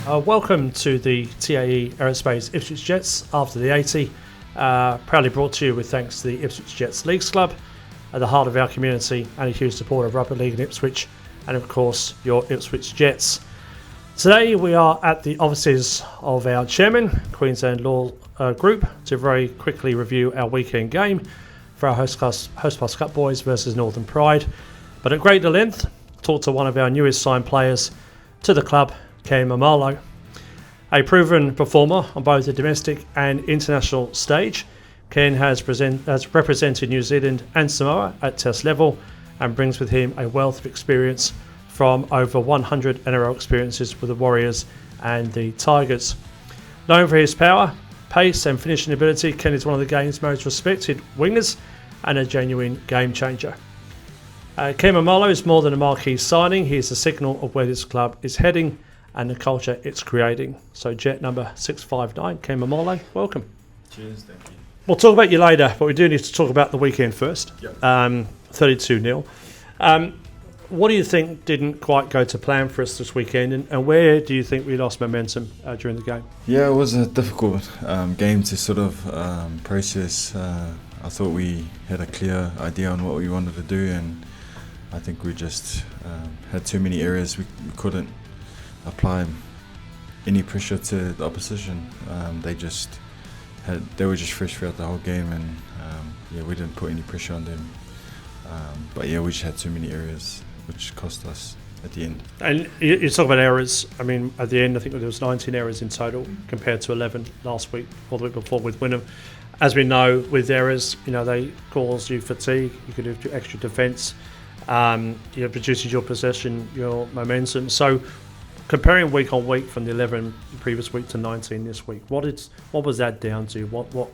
Welcome to the TAE Aerospace Ipswich Jets after the 80. Proudly brought to you with thanks to the Ipswich Jets Leagues Club, at the heart of our community and a huge supporter of rugby league in Ipswich, and of course your Ipswich Jets. Today we are at the offices of our chairman, Queensland Law Group, to very quickly review our weekend game for our Hostplus Cup boys versus Northern Pride. But at greater length, talk to one of our newest signed players to the club, Ken Maumalo. A proven performer on both the domestic and international stage, Ken has represented New Zealand and Samoa at test level and brings with him a wealth of experience from over 100 NRL experiences with the Warriors and the Tigers. Known for his power, pace and finishing ability, Ken is one of the game's most respected wingers and a genuine game changer. Ken Maumalo is more than a marquee signing. He is a signal of where this club is heading and the culture it's creating. So Jet number 659, Ken Maumalo, welcome. Cheers, thank you. We'll talk about you later, but we do need to talk about the weekend first. Yep. 32-0. What do you think didn't quite go to plan for us this weekend, and where do you think we lost momentum during the game? Yeah, it was a difficult game to sort of process. I thought we had a clear idea on what we wanted to do, and I think we just had too many areas we couldn't apply any pressure to the opposition. They were just fresh throughout the whole game, and we didn't put any pressure on them. But we just had too many areas which cost us at the end. And you talk about errors. I mean, at the end, I think there was 19 errors in total compared to 11 last week or the week before with Wynnum. As we know, with errors, they cause you fatigue. You could do extra defence. Reduces your possession, your momentum. So, comparing week on week from the 11 previous week to 19 this week, what was that down to? What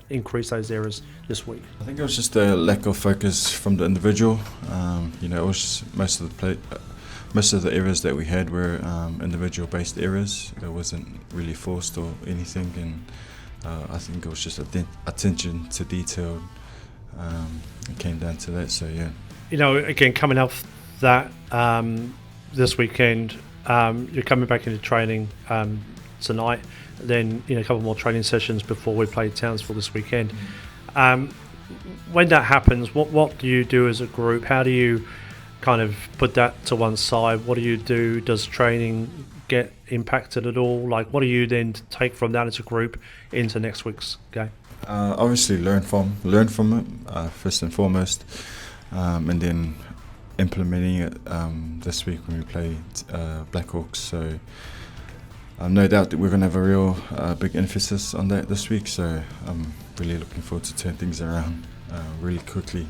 increased those errors this week? I think it was just a lack of focus from the individual. It was just most of the errors that we had were individual-based errors. It wasn't really forced or anything, and I think it was just attention to detail. It came down to that. So yeah. Again, coming off that this weekend, you're coming back into training tonight. Then a couple more training sessions before we play Townsville this weekend. When that happens, what do you do as a group? How do you kind of put that to one side? What do you do? Does training get impacted at all? Like, what do you then take from that as a group into next week's game? Obviously, learn from it first and foremost, and then implementing it this week when we play Blackhawks. So no doubt that we're going to have a real big emphasis on that this week. So I'm really looking forward to turn things around really quickly.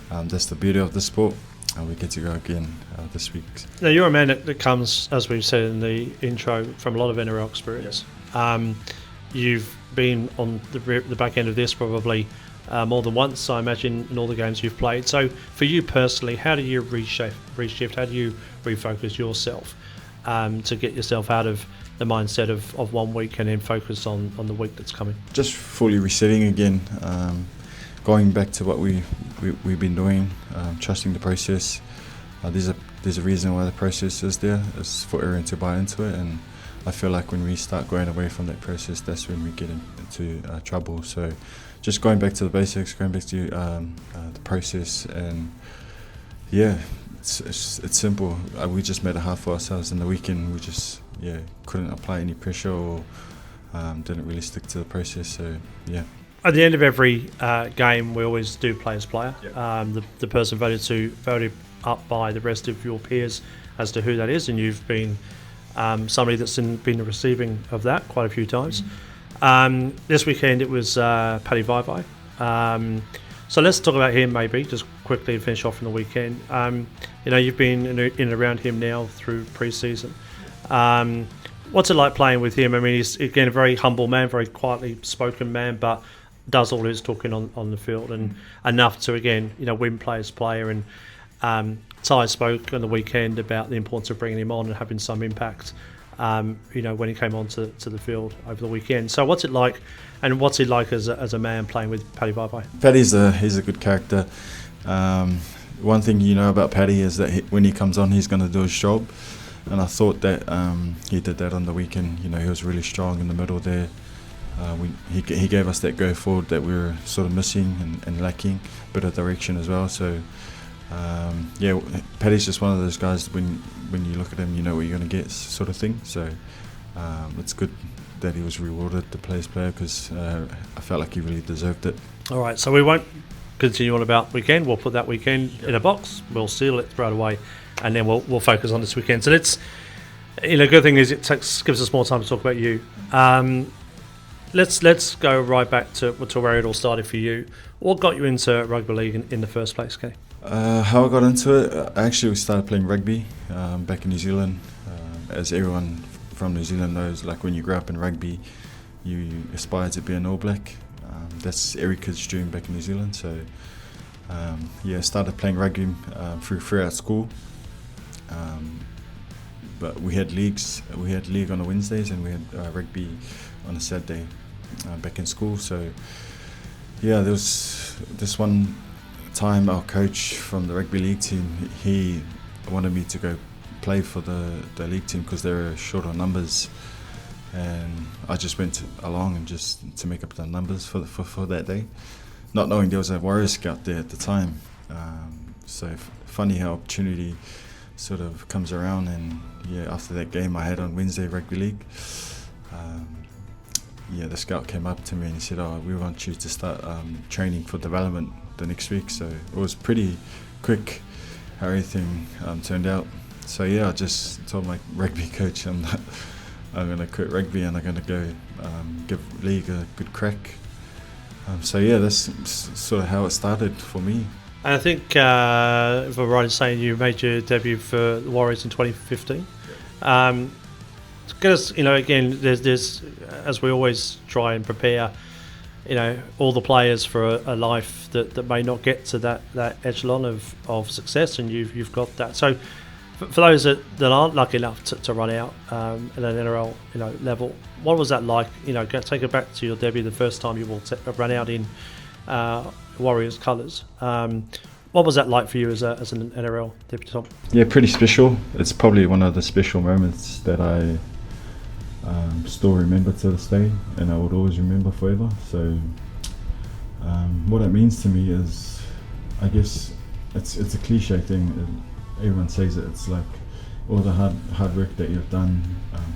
That's the beauty of the sport. We get to go again this week. Now, you're a man that comes, as we've said in the intro, from a lot of NRL experience. Yeah. You've been on the back end of this probably more than once, I imagine, in all the games you've played. So for you personally, how do you reshift? How do you refocus yourself to get yourself out of the mindset of 1 week and then focus on the week that's coming? Just fully resetting again, going back to what we've been doing, trusting the process. There's a reason why the process is there. It's for everyone to buy into it, and I feel like when we start going away from that process, that's when we get into trouble. So just going back to the basics, going back to the process, and it's simple. We just made it hard for ourselves in the weekend. We just couldn't apply any pressure or didn't really stick to the process. So yeah. At the end of every game, we always do player's player. Yep. The person voted up by the rest of your peers as to who that is, and you've been somebody that's been receiving of that quite a few times. Mm-hmm. This weekend it was Paddy Vai. So let's talk about him maybe, just quickly and finish off from the weekend. You've been in and around him now through pre-season. What's it like playing with him? I mean, he's, again, a very humble man, very quietly spoken man, but does all his talking on the field, and enough to, again, win players player. And Ty spoke on the weekend about the importance of bringing him on and having some impact, when he came on to the field over the weekend. So what's it like, and what's he like as a man playing with Paddy Vai? Paddy's he's a good character. One thing you know about Paddy is that when he comes on, he's going to do his job. and I thought that he did that on the weekend. You know, he was really strong in the middle there. He gave us that go forward that we were sort of missing and lacking, a bit of direction as well. So Paddy's just one of those guys when you look at him, you know what you're going to get, sort of thing. So it's good that he was rewarded, the players player, because I felt like he really deserved it. All right, so we won't continue on about weekend. We'll put that weekend in a box. We'll seal it, throw it away, and then we'll focus on this weekend. So let's, good thing is it gives us more time to talk about you. Let's go right back to where it all started for you. What got you into rugby league in the first place, Kenny? How I got into it, I actually started playing rugby back in New Zealand. As everyone from New Zealand knows, like when you grow up in rugby, you aspire to be an All Black. That's every kid's dream back in New Zealand. So I started playing rugby throughout school. But we had leagues. We had league on the Wednesdays and we had rugby on a Saturday back in school. So there was this one time our coach from the rugby league team, he wanted me to go play for the league team because they were short on numbers, and I just went along and just to make up the numbers for that day, not knowing there was a Warriors scout there at the time. So funny how opportunity sort of comes around, and after that game I had on Wednesday rugby league, the scout came up to me and he said, we want you to start training for development the next week. So it was pretty quick how everything turned out. So I just told my rugby coach I'm going to quit rugby and I'm going to go give league a good crack. That's sort of how it started for me. And I think, if I'm right in saying, you made your debut for the Warriors in 2015. Because again, there's as we always try and prepare, all the players for a life that may not get to that echelon of success, and you've got that. So for those that aren't lucky enough to run out at an NRL level, what was that like? Take it back to your debut, the first time you ran out in Warriors colours. What was that like for you as an NRL debutant? Yeah, pretty special. It's probably one of the special moments that I still remember to this day, and I would always remember forever. So what it means to me is, I guess it's a cliche thing. Everyone says it. It's like all the hard work that you've done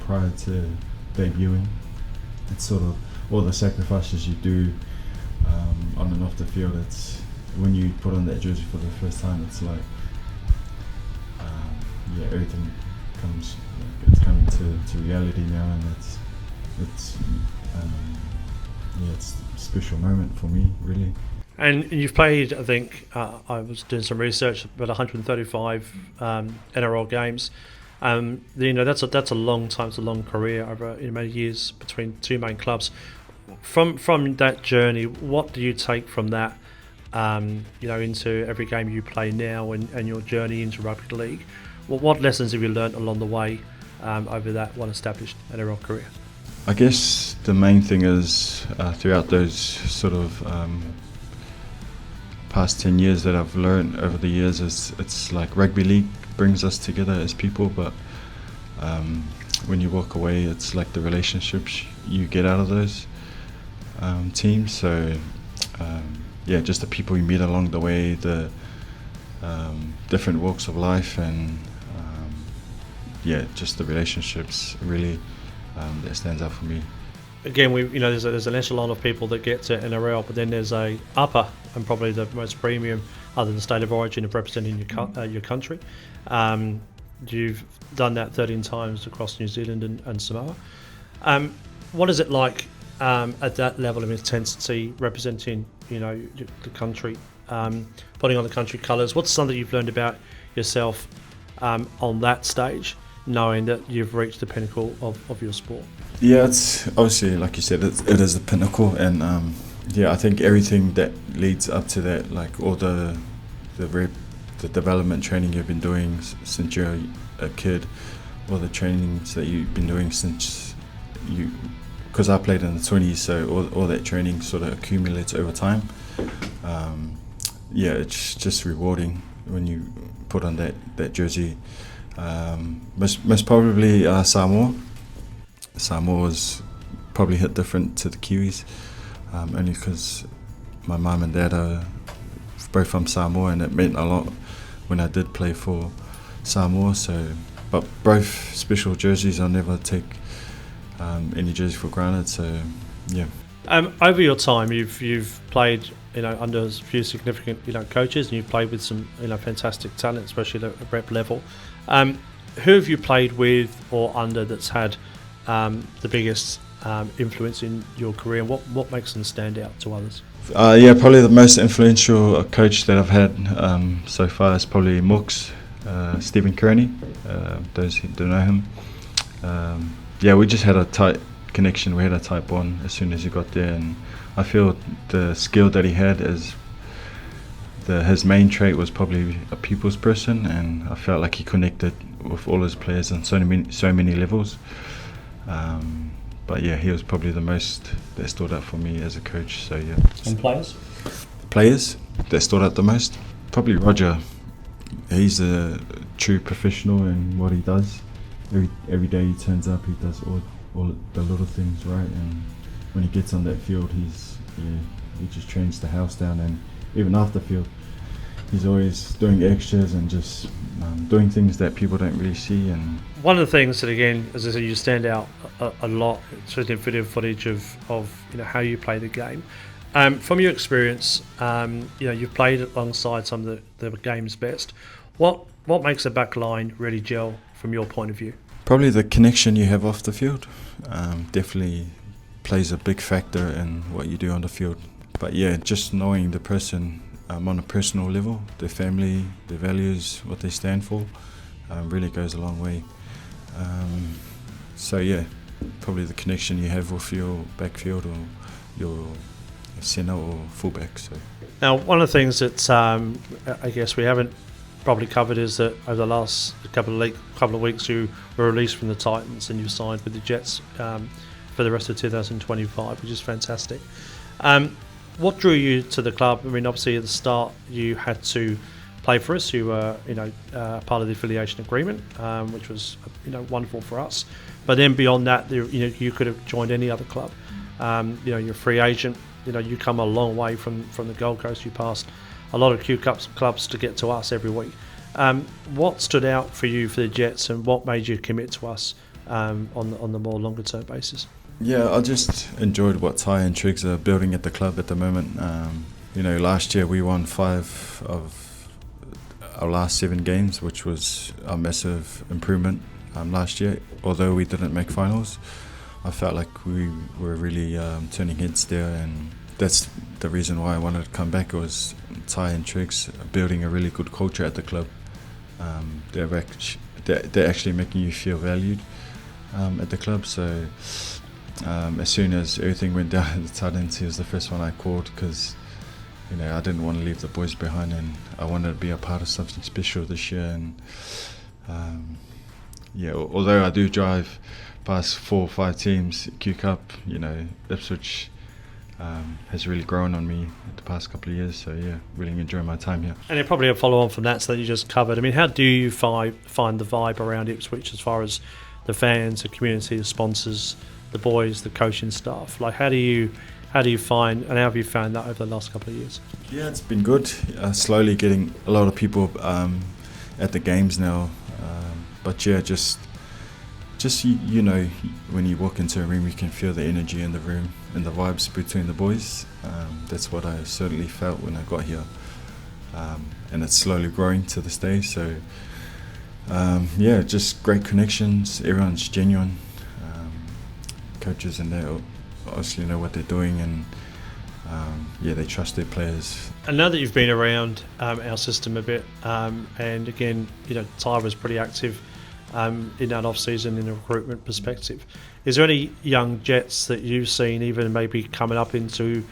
prior to debuting. It's sort of all the sacrifices you do on and off the field. It's when you put on that jersey for the first time, it's like everything comes. It's coming to reality now, and it's a special moment for me, really. And you've played, I think, I was doing some research, about 135 NRL games. That's a long time, it's a long career over many years between two main clubs. From that journey, what do you take from that, into every game you play now and your journey into rugby league? What lessons have you learnt along the way over that one established NRL career? I guess the main thing is throughout those sort of past 10 years that I've learned over the years is it's like rugby league brings us together as people, but when you walk away, it's like the relationships you get out of those teams. So just the people you meet along the way, the different walks of life, and just the relationships really that stands out for me. Again, there's an echelon of people that get to NRL, but then there's a upper and probably the most premium, other than state of origin, of representing your country. You've done that 13 times across New Zealand and Samoa. What is it like at that level of intensity, representing the country, putting on the country colours? What's something you've learned about yourself on that stage, knowing that you've reached the pinnacle of your sport? Yeah, it's obviously, like you said, it is the pinnacle, and I think everything that leads up to that, like all the development training you've been doing since you're a kid, all the trainings that you've been doing since because I played in the 20s, so all that training sort of accumulates over time. It's just rewarding when you put on that jersey Most probably Samoa. Samoa was probably hit different to the Kiwis, only because my mum and dad are both from Samoa, and it meant a lot when I did play for Samoa. So, but both special jerseys, I'll never take any jersey for granted. So, yeah. Over your time, you've played, under a few significant, coaches, and you've played with some, fantastic talent, especially at rep level. Who have you played with or under that's had the biggest influence in your career, and what makes them stand out to others? Probably the most influential coach that I've had so far is probably Mooks, Stephen Kearney. Those who don't know him. We just had a tight connection. We had a tight bond as soon as he got there, and I feel the skill that he had is his main trait was probably a people's person, and I felt like he connected with all his players on so many levels. But yeah, he was probably the most that stood out for me as a coach. So yeah. And players? Players that stood out the most? Probably Roger. He's a true professional in what he does. Every day he turns up, he does all the little things right, and when he gets on that field, he just trains the house down, and even after field, he's always doing extras and just doing things that people don't really see. And one of the things that, again, as I said, you stand out a lot, especially in video footage of how you play the game. From your experience, you've played alongside some of the game's best. What makes a back line really gel from your point of view? Probably the connection you have off the field. Definitely plays a big factor in what you do on the field. But yeah, just knowing the person on a personal level, their family, their values, what they stand for, really goes a long way. So yeah, probably the connection you have with your backfield or your centre or fullback. So now, one of the things that I guess we haven't probably covered is that over the last couple of weeks you were released from the Titans and you signed with the Jets for the rest of 2025, which is fantastic. What drew you to the club? I mean, obviously at the start you had to play for us. You were, part of the affiliation agreement, which was, wonderful for us. But then beyond that, you could have joined any other club. You're a free agent. You come a long way from the Gold Coast. You passed a lot of Q clubs to get to us every week. What stood out for you for the Jets, and what made you commit to us on the more longer term basis? Yeah, I just enjoyed what Ty and Triggs are building at the club at the moment. Last year we won 5 of our last 7 games, which was a massive improvement last year. Although we didn't make finals, I felt like we were really turning heads there, and that's the reason why I wanted to come back. It was Ty and Triggs building a really good culture at the club. They're actually making you feel valued at the club. So as soon as everything went down at the Titans, he was the first one I called, because I didn't want to leave the boys behind, and I wanted to be a part of something special this year. And although I do drive past 4 or 5 teams, Q Cup, Ipswich has really grown on me the past couple of years. So yeah, really enjoying my time here. And probably a follow on from that that you just covered. I mean, how do you find the vibe around Ipswich as far as the fans, the community, the sponsors, the boys, the coaching staff? Like, how do you find, and how have you found that over the last couple of years? Yeah, it's been good. Slowly getting a lot of people at the games now. But yeah, just when you walk into a room, you can feel the energy in the room and the vibes between the boys. That's what I certainly felt when I got here, and it's slowly growing to this day. So just great connections. Everyone's genuine. Coaches and they obviously know what they're doing, and they trust their players. I know that you've been around our system a bit, and again, Ty was pretty active in that off-season in a recruitment perspective. Is there any young Jets that you've seen, even maybe coming up into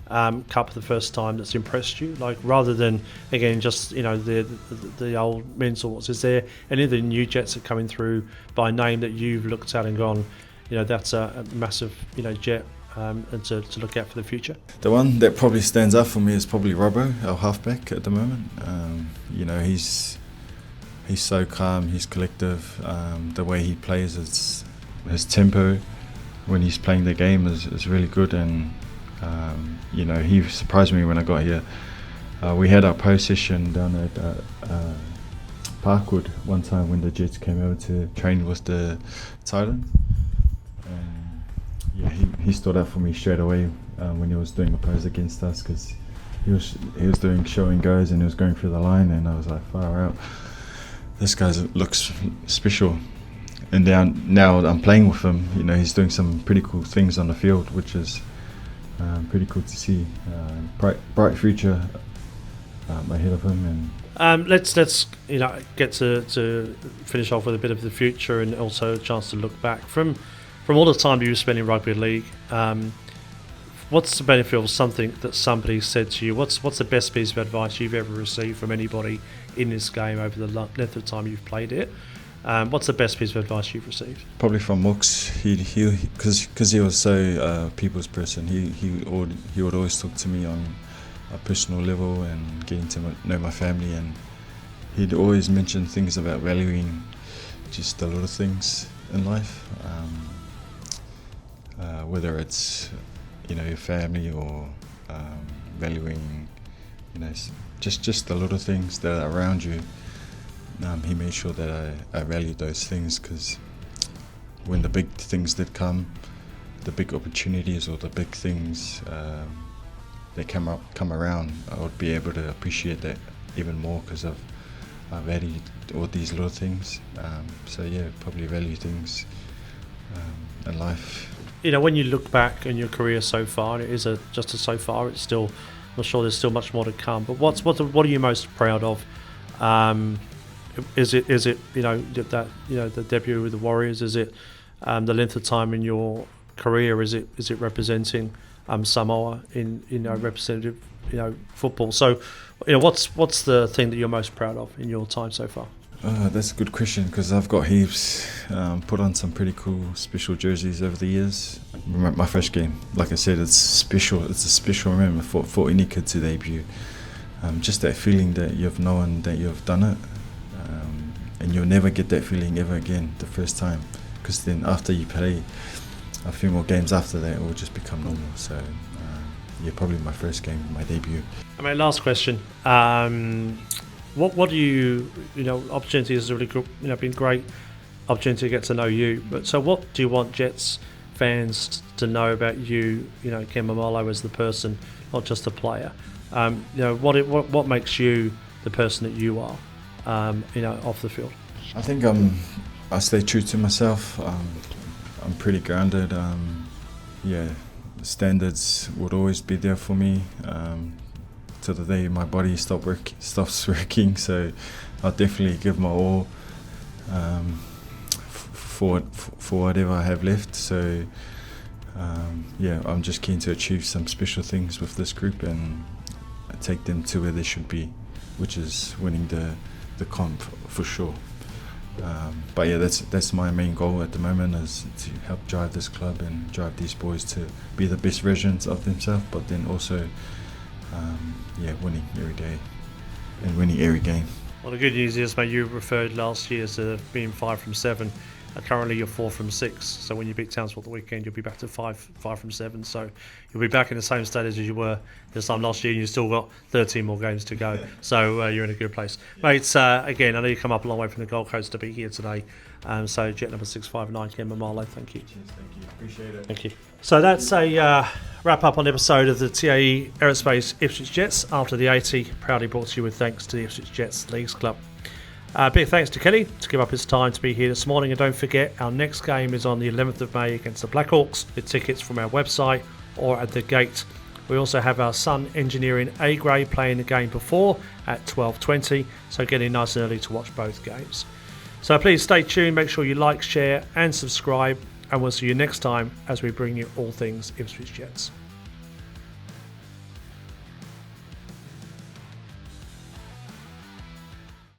Cup for the first time, that's impressed you? Like, rather than, again, just the old mentors, is there any of the new Jets that are coming through by name that you've looked at and gone, that's a massive Jet and to look at for the future? The one that probably stands out for me is probably Robbo, our halfback at the moment. he's so calm, he's collective. The way he plays, his tempo when he's playing the game is really good, and he surprised me when I got here. We had our post session down at Parkwood one time when the Jets came over to train with the Thailand. He stood up for me straight away when he was doing a pose against us, because he was doing show and goes and he was going through the line, and I was like, far out. This guy looks special. And now I'm playing with him. He's doing some pretty cool things on the field, which is pretty cool to see. Bright future ahead of him. And let's get to finish off with a bit of the future, and also a chance to look back from all the time you spent in rugby league. What's the benefit of something that somebody said to you? What's the best piece of advice you've ever received from anybody in this game over the length of time you've played it? What's the best piece of advice you've received? Probably from Mooks. Because he was so people's person. He would always talk to me on a personal level and getting to know my family, and he'd always mention things about valuing just the little things in life, whether it's your family or valuing just the little things that are around you. He made sure that I valued those things, because when the big things did come, the big opportunities or the big things that come around, I would be able to appreciate that even more, because I valued all these little things. Probably value things in life. When you look back in your career so far, and it is just a so far, it's still, I'm sure there's still much more to come. But what are you most proud of? Is it the debut with the Warriors? Is it the length of time in your career? Is it representing Samoa in representative football? So what's the thing that you're most proud of in your time so far? That's a good question, because I've got heaps. Put on some pretty cool special jerseys over the years. My first game, like I said, it's special. It's a special moment for any kid to debut. Just that feeling that you've known that you've done it, and you'll never get that feeling ever again the first time, because then after you play a few more games after that, it will just become normal. So probably my first game, my debut. Last question. What do you opportunity has really been great opportunity to get to know you, but so what do you want Jets fans to know about you, Ken Maumalo as the person, not just the player? What makes you the person that you are, off the field? I think I stay true to myself. I'm pretty grounded. Standards would always be there for me. Till the day my body stops working, so I'll definitely give my all for whatever I have left. So I'm just keen to achieve some special things with this group and take them to where they should be, which is winning the comp for sure. That's my main goal at the moment, is to help drive this club and drive these boys to be the best versions of themselves, but then also winning every day and winning every game. Well, the good news is, mate, you referred last year to being 5 from 7. Currently you're 4 from 6. So when you beat Townsville the weekend, you'll be back to 5 from 7. So you'll be back in the same status as you were this time last year, and you've still got 13 more games to go. So you're in a good place. Mate, again, I know you come up a long way from the Gold Coast to be here today. So Jet number 659, Ken Maumalo, thank you. Cheers, thank you. Appreciate it. Thank you. So that's a wrap up on the episode of the TAE Aerospace Ipswich Jets after the 80, proudly brought to you with thanks to the Ipswich Jets Leagues Club. Big thanks to Kenny to give up his time to be here this morning, and don't forget our next game is on the 11th of May against the Blackhawks. The tickets from our website or at the gate. We also have our Sun Engineering A grade playing the game before at 12:20, so get in nice and early to watch both games. So please stay tuned, make sure you like, share and subscribe, and we'll see you next time as we bring you all things Ipswich Jets.